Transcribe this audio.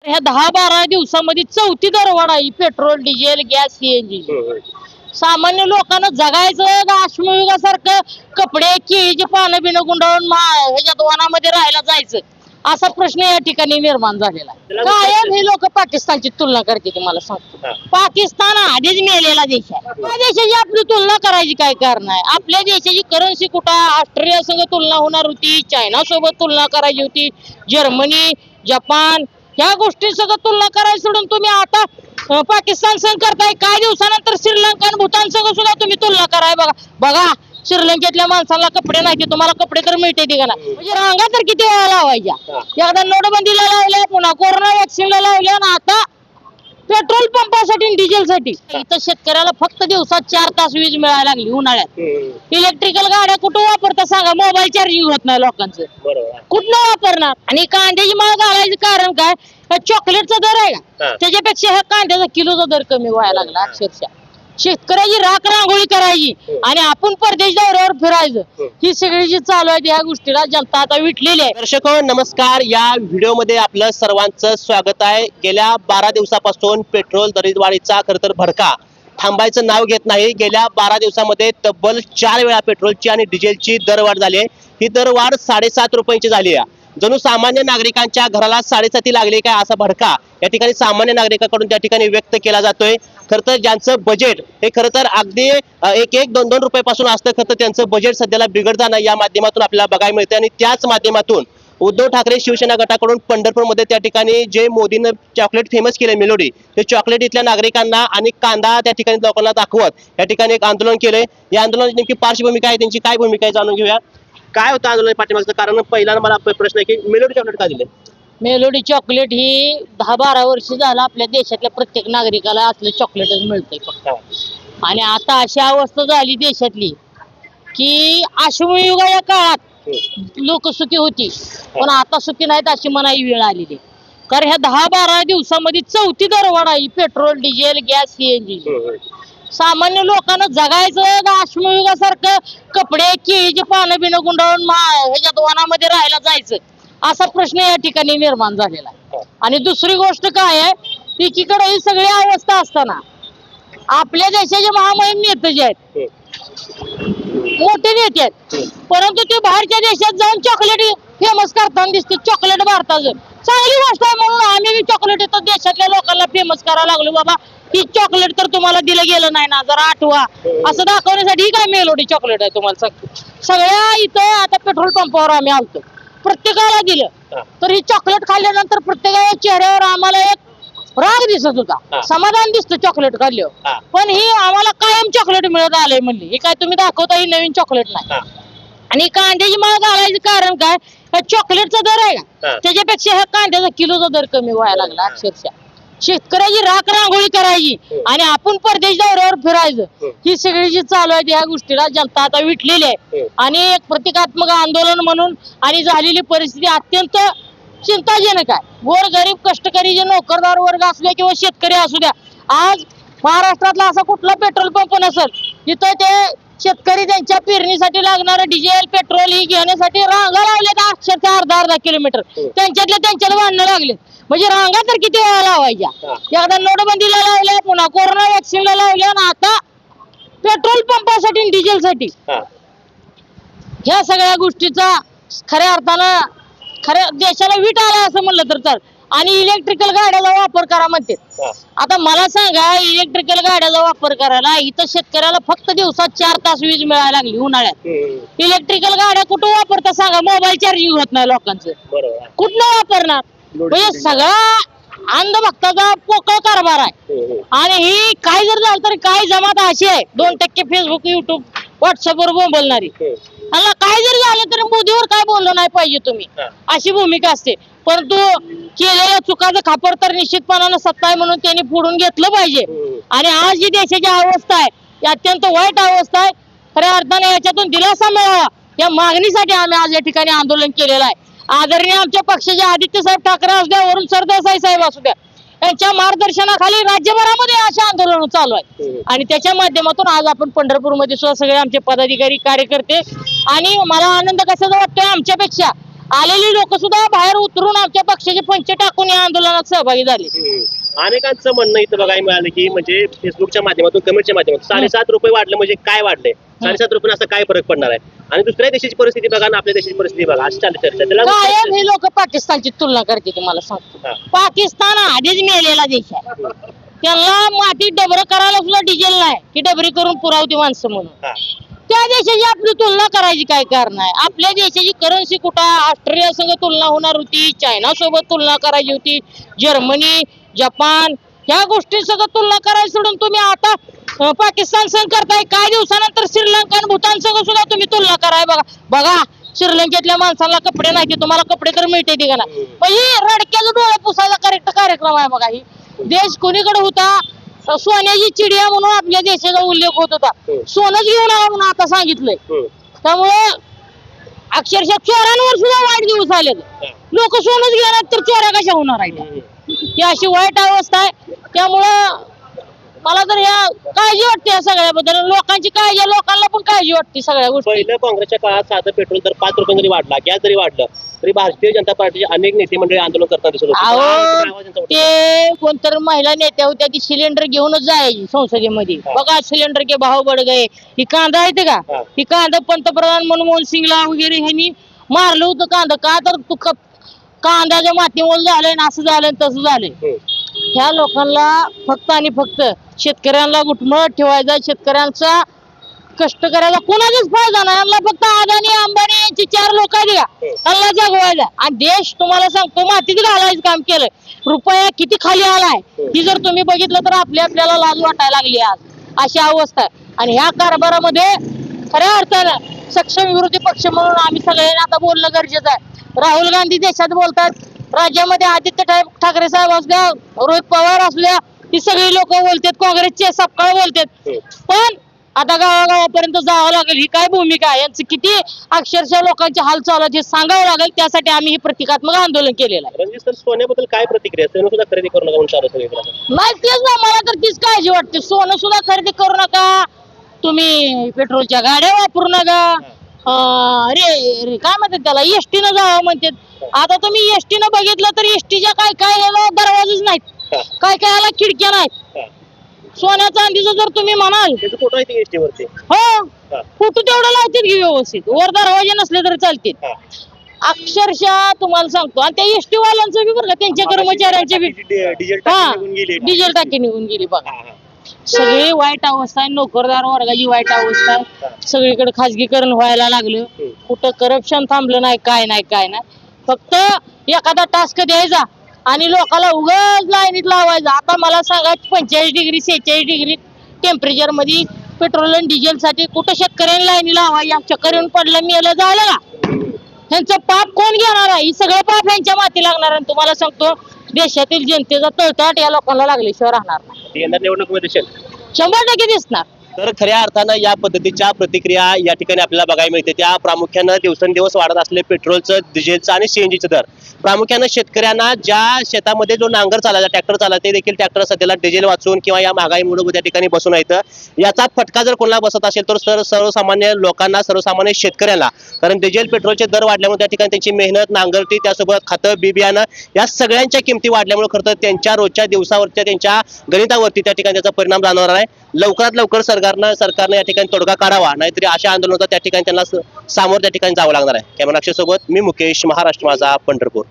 ह्या 10-12 दिवसामध्ये चौथी दरवाढ आहे पेट्रोल, डिझेल, गॅस, सीएनजी। सामान्य लोकांना जगायचं का अश्मयुगासारखं कपडे केळीची पानं बिनं गुंडाळून ह्याच्यात वनामध्ये राहायला जायचं, असा प्रश्न या ठिकाणी निर्माण झालेला आहे। कायम हे लोक पाकिस्तानची तुलना करते, तुम्हाला सांगतो पाकिस्तान आधीच मेलेला देश आहे। त्या देशाची आपली तुलना करायची काय कारण आहे? आपल्या देशाची करन्सी कुठं ऑस्ट्रेलिया संग तुलना होणार होती, चायना सोबत तुलना करायची होती, जर्मनी, जपान ह्या गोष्टी सगळं तुलना करायला सोडून तुम्ही आता पाकिस्तान संग करताय। काही दिवसानंतर श्रीलंका आणि भूतान संग सुद्धा तुम्ही तुलना कराय। बघा श्रीलंकेतल्या माणसाला कपडे नाही, तुम्हाला कपडे तर मिळते का नाही? म्हणजे रांगा तर किती वेळा लावायच्या? एकदा नोटबंदीला लावल्या, पुन्हा कोरोना व्हॅक्सिनला लावल्या, आणि आता पेट्रोल पंपासाठी डिझेलसाठी। इथं शेतकऱ्याला फक्त दिवसात 4 तास वीज मिळायला लागली उन्हाळ्यात। इलेक्ट्रिकल गाड्या कुठं वापरता सांगा? मोबाईल चार्जिंग होत नाही लोकांचं, कुठं वापरणार? आणि कांद्याची माळ घालायचं कारण काय? चॉकलेटचा दर आहे का, त्याच्यापेक्षा ह्या कांद्याचा किलोचा दर कमी व्हायला लागला। अक्षरशः शेतकऱ्याची राख रांगोळी करायची आणि आपण परदेश दौऱ्यावर फिरायचं, ही सगळी जी चालू आहे या गोष्टीला जनता आता विटलेली आहे। दर्शको नमस्कार, या व्हिडिओमध्ये आपलं सर्वांचं स्वागत आहे। गेल्या 12 दिवसापासून पेट्रोल दरवाढीचा खरं तर भडका थांबायचं नाव घेत नाही। गेल्या 12 दिवसामध्ये तब्बल 4 वेळा पेट्रोलची आणि डिझेलची दरवाढ झाली आहे। ही दरवाढ 7.5 रुपयांची झाली आहे। जणू सामान्य नागरिकांच्या घराला 7.5 लागले काय असा भडका या ठिकाणी सामान्य नागरिकांकडून त्या ठिकाणी व्यक्त केला जातोय। खरं तर ज्यांचं बजेट हे खरं तर अगदी 1-2 रुपयापासून असतं, खरं तर त्यांचं बजेट सध्याला बिघडताना या माध्यमातून आपल्याला बघायला मिळते। आणि त्याच माध्यमातून उद्धव ठाकरे शिवसेना गटाकडून पंढरपूरमध्ये त्या ठिकाणी जे मोदींनी चॉकलेट फेमस केले मेलोडी, ते चॉकलेट इथल्या नागरिकांना आणि कांदा त्या ठिकाणी लोकांना दाखवत या ठिकाणी एक आंदोलन केलंय। या आंदोलनाची नेमकी पार्श्वभूमिका आहे, त्यांची काय भूमिका आहे जाणून घेऊया। काय होतं आंदोलन पाठीमागचं कारण? पहिला मला प्रश्न आहे की मेलोडी चॉकलेट का दिले? मेलोडी चॉकलेट ही 10-12 वर्ष झालं आपल्या देशातल्या प्रत्येक नागरिकाला असलं चॉकलेटच मिळतंय फक्त। आणि आता अशी अवस्था झाली देशातली की अश्मयुगा या काळात लोक सुखी होती, पण आता सुखी नाहीत अशी मनाई वेळ आलेली। कारण ह्या 10-12 दिवसामध्ये चौथी दरवाढ आहे पेट्रोल, डिझेल, गॅस, सीएनजी। सामान्य लोकांना जगायचं का अश्मयुगासारखं कपडे केळीची पानं बिनं गुंडाळून ह्याच्यात वनामध्ये राहायला जायचं, असा प्रश्न या ठिकाणी निर्माण झालेला आहे। आणि दुसरी गोष्ट काय आहे, एकीकडे ही सगळी अवस्था असताना आपल्या देशाचे महामहिम नेते जे आहेत, मोठे नेते आहेत, परंतु ते बाहेरच्या देशात जाऊन चॉकलेट फेमस करताना दिसते। चॉकलेट भारताचं चांगली गोष्ट आहे म्हणून आम्ही चॉकलेट इथं देशातल्या लोकांना फेमस करायला लागलो। बाबा ही चॉकलेट तर तुम्हाला दिलं गेलं नाही ना, जरा आठवा, असं दाखवण्यासाठी ही काय मेलोडी चॉकलेट आहे तुम्हाला सांगतो। सगळ्या इथं आता पेट्रोल पंपावर आम्ही आलतो, प्रत्येकाला दिलं, तर ही चॉकलेट खाल्ल्यानंतर प्रत्येकाच्या चेहऱ्यावर आम्हाला एक राग दिसत होता, समाधान दिसतं चॉकलेट खाल्ल्यावर। पण ही आम्हाला कायम चॉकलेट मिळत आलंय म्हणली, हे काय तुम्ही दाखवता ही नवीन चॉकलेट नाही। आणि कांद्याची माळ घालायचं कारण काय? चॉकलेटचा दर आहे का, त्याच्यापेक्षा ह्या कांद्याचा किलोचा दर कमी व्हायला लागला। अक्षरशः शेतकऱ्याची राख रांगोळी करायची आणि आपण परदेश दौऱ्यावर फिरायचं, ही सगळी जी चालू आहे या गोष्टीला जनता आता विटलेली आहे। आणि एक प्रतिकात्मक आंदोलन म्हणून आणि झालेली परिस्थिती अत्यंत चिंताजनक आहे। गोरगरीब कष्टकरी जे नोकरदार वर्ग असले किंवा शेतकरी असू द्या, आज महाराष्ट्रातला असा कुठला पेट्रोल पंप नसेल जिथं ते शेतकरी त्यांच्या पेरणीसाठी लागणारं डिझेल, पेट्रोल ही घेण्यासाठी रांगा लावल्यात, अक्षरशः अर्धा किलोमीटर त्यांच्यात भांडणं लागले। म्हणजे रांगा तर किती वेळा लावायच्या? एकदा नोटबंदीला लावल्या, पुन्हा कोरोना व्हॅक्सिनला लावल्या, आणि आता पेट्रोल पंपासाठी डिझेलसाठी। ह्या सगळ्या गोष्टीचा खऱ्या अर्थानं खऱ्या देशाला वीट आला असं म्हणलं तर चाल। आणि इलेक्ट्रिकल गाड्याचा वापर करा म्हणते। आता मला सांगा, इलेक्ट्रिकल गाड्याचा वापर करायला इथं शेतकऱ्याला फक्त दिवसात 4 तास वीज मिळायला लागली उन्हाळ्यात। इलेक्ट्रिकल गाड्या कुठं वापरता सांगा? मोबाईल चार्जिंग होत नाही लोकांचं, कुठं वापरणार? म्हणजे सगळा अंधभक्ताचा पोकळ कारभार आहे। आणि ही काय जर झालं तर काय जमात अशी आहे, 2% फेसबुक, युट्यूब, व्हॉट्सअपवर बोंबलणारी। आणि काय जर झालं तर मोदीवर काय बोललं नाही पाहिजे तुम्ही, अशी भूमिका असते। परंतु केलेल्या चुकाचं खापर तर निश्चितपणानं सत्ता आहे म्हणून त्यांनी फोडून घेतलं पाहिजे। आणि आज जी देशाची अवस्था आहे ती अत्यंत वाईट अवस्था आहे। खऱ्या अर्थाने याच्यातून दिलासा मिळावा या मागणीसाठी आम्ही आज या ठिकाणी आंदोलन केलेलं आहे। आदरणीय आमच्या पक्षाचे आदित्यसाहेब ठाकरे असू द्या, वरुण सरदेसाई साहेब असू द्या, यांच्या मार्गदर्शनाखाली राज्यभरामध्ये अशा आंदोलन चालू आहे। आणि त्याच्या माध्यमातून आज आपण पंढरपूरमध्ये सुद्धा सगळे आमचे पदाधिकारी, कार्यकर्ते, आणि मला आनंद कशाचा वाटतोय, आमच्यापेक्षा आलेली लोक सुद्धा बाहेर उतरून आमच्या पक्षाचे पंच टाकून या आंदोलनात सहभागी झाले. अनेकांचं म्हणणं इथं बघायला मिळालं की म्हणजे फेसबुकच्या माध्यमातून कमेंटच्या माध्यमातून 7.5 रुपये वाढलं म्हणजे काय वाढलंय, 7.5 रुपये असं काय फरक पडणार आहे, आणि दुसऱ्या देशाची परिस्थिती बघा आणि आपल्या देशाची परिस्थिती बघा, अशी चालू चर्चा. कायम हे लोक पाकिस्तानची तुलना करते. तुम्हाला सांगतो, हा. पाकिस्तान आधीच मेलेला देश आहे. त्यांना माती डबर करायला सुद्धा डिझेल नाही की डबरी करून पुरावती माणसं म्हणून. हा. त्या देशाची आपली तुलना करायची काय कारण आहे? आपल्या देशाची करन्सी कुठं ऑस्ट्रेलिया संग तुलना होणार होती, चायना सोबत तुलना करायची होती, जर्मनी, जपान ह्या गोष्टी सगळं तुलना करायची सोडून तुम्ही आता पाकिस्तान संग करताय. काही दिवसानंतर श्रीलंका आणि भूतान संग सुद्धा तुम्ही तुलना कराय. बघा श्रीलंकेतल्या माणसाला कपडे नाही, तुम्हाला कपडे तर मिळते का नाही? म्हणजे रडक्याचा डोळा पुसायचा करेक्ट कार्यक्रम आहे बघा. ही देश कोणीकडे होता? सोन्याची चिडिया म्हणून आपल्या देशाचा उल्लेख होत होता. सोनच घेऊन आला म्हणून आता सांगितलंय. त्यामुळे अक्षरशः चोरांवर सुद्धा वाईट दिवस आले. लोक सोनच घेणार तर चोऱ्या कशा होणार आहे? ही अशी वाईट अवस्था आहे. त्यामुळं मला तर या काळजी वाटते या सगळ्याबद्दल. लोकांची काळजी, लोकांना पण काळजी वाटते सगळ्या गोष्टी. पहिलं काँग्रेसच्या काळात साधं पेट्रोल दर 5 रुपये जरी वाढला, गॅस जरी वाढलं, तरी भारतीय जनता पार्टीचे अनेक नेते मंडळी आंदोलन करताना दिसत होते. अहो ते कोणतरी महिला नेत्या होत्या, ती सिलेंडर घेऊनच जायची संसदेमध्ये. बघा सिलेंडर के भाव बढ़ गए. ही कांदा येते का? ही कांदा पंतप्रधान मनमोहन सिंगला वगैरे ह्यांनी मारलं होतं कांदा. का तर तू कांद्याच्या मातीमुळे झालंय ना, असं झालंय तसं झालंय. ह्या लोकांना फक्त आणि फक्त शेतकऱ्यांना गुटमळत ठेवायचा, शेतकऱ्यांचा कष्टकऱ्याला कोणाचाच फायदा नाही. यांना फक्त अदानी अंबानी यांची 4 लोक आहेत का, त्यांना जगवायला. आणि देश तुम्हाला सांगतो मातीत घालायचं काम केलंय. रुपया किती खाली आलाय ती जर तुम्ही बघितलं तर आपल्याला लाज वाटायला लागली आज. अशी अवस्था आहे. आणि ह्या कारभारामध्ये खऱ्या अर्थानं सक्षम विरोधी पक्ष म्हणून आम्ही सगळ्यांनी आता बोलणं गरजेचं आहे. राहुल गांधी देशात बोलतात, राज्यामध्ये आदित्य ठाकरे साहेब असल्या, रोहित पवार असल्या, ही सगळी लोक बोलतात, काँग्रेसचे सपकाळ बोलतात. पण आता गावागावापर्यंत जावं लागेल. ही काय भूमिका आहे यांचं? किती अक्षरशः लोकांचे हाल चालू आहेत हे सांगावं लागेल. त्यासाठी आम्ही हे प्रतिकात्मक आंदोलन केलेलं आहे. रणजित सर, सोन्याबद्दल काय प्रतिक्रिया? सोनं सुद्धा खरेदी करू नका म्हणून चालू सगळीकडे. नाही तेच ना, मला तर तीच काळजी वाटते. सोनं सुद्धा खरेदी करू नका तुम्ही, पेट्रोलच्या गाड्या वापरू नका. अरे काय म्हणतात त्याला, एसटी न जावं म्हणतात. आता तुम्ही एसटी न बघितलं तर एसटीच्या काय काय दरवाजेच नाहीत, काय काय याला खिडक्या नाहीत. सोन्या चांदीचं जर तुम्ही म्हणाल, फोटो आहे एसटी वरती, हो फोटो तेवढं लावतील की व्यवस्थित, वर दरवाजे नसले तरी चालतील. अक्षरशः तुम्हाला सांगतो. आणि त्या एसटी वाल्यांचं बी बरं का, त्यांच्या कर्मचाऱ्यांचे बी डिझेल टाकी निघून गेली बघा. सगळी वाईट अवस्था आहे. नोकरदार वर्गाची वाईट अवस्था आहे. सगळीकडे खाजगीकरण व्हायला लागलं. कुठं करप्शन थांबलं नाही, काय नाही. फक्त एखादा टास्क द्यायचा आणि लोकांना उगाच लाईनीत लावायचा. आता मला सांगा 45 डिग्री 46 डिग्री टेम्परेचर मध्ये पेट्रोल आणि डिझेल साठी कुठं शेतकऱ्यांनी लाईनी लावायची? आमच्या करून पडलं मेलं झालं का? ह्यांचं पाप कोण घेणार आहे? ही सगळं पाप ह्यांच्या माती लागणार. आणि तुम्हाला सांगतो देशातील जनतेचा तळतळाट या लोकांना लागल्याशिवाय राहणार नाही. निवडणुकीमध्ये 100% दिसणार. तर खऱ्या अर्थानं या पद्धतीच्या प्रतिक्रिया या ठिकाणी आपल्याला बघायला मिळते. त्या प्रामुख्यानं दिवसेंदिवस वाढत असले पेट्रोलचं, डिझेलचं आणि सीएनजीचं दर. प्रामुख्यानं शेतकऱ्यांना ज्या शेतामध्ये जो नांगर चालायचा, ट्रॅक्टर चालायचा, ते देखील ट्रॅक्टर सध्याला डिझेल वाचून किंवा या महागाईमुळे त्या ठिकाणी बसून येतं. याचा फटका जर कोणाला बसत असेल तर सर्वसामान्य लोकांना, सर्वसामान्य शेतकऱ्यांना. कारण डिझेल पेट्रोलचे दर वाढल्यामुळे त्या ठिकाणी त्यांची मेहनत, नांगरटी, त्यासोबत खतं, बी बियाणं या सगळ्यांच्या किमती वाढल्यामुळे खरं तर त्यांच्या रोजच्या दिवसावरच्या त्यांच्या गणितावरती त्या ठिकाणी त्याचा परिणाम जाणवणार आहे. लवकरात लवकर सरकारनं या ठिकाणी तोडगा काढावा, नाहीतरी अशा आंदोलनाचा त्या ठिकाणी त्यांना सामोरं त्या ठिकाणी जावं लागणार आहे. कॅमेरा सोबत मी मुकेश, महाराष्ट्र माझा, पंढरपूर.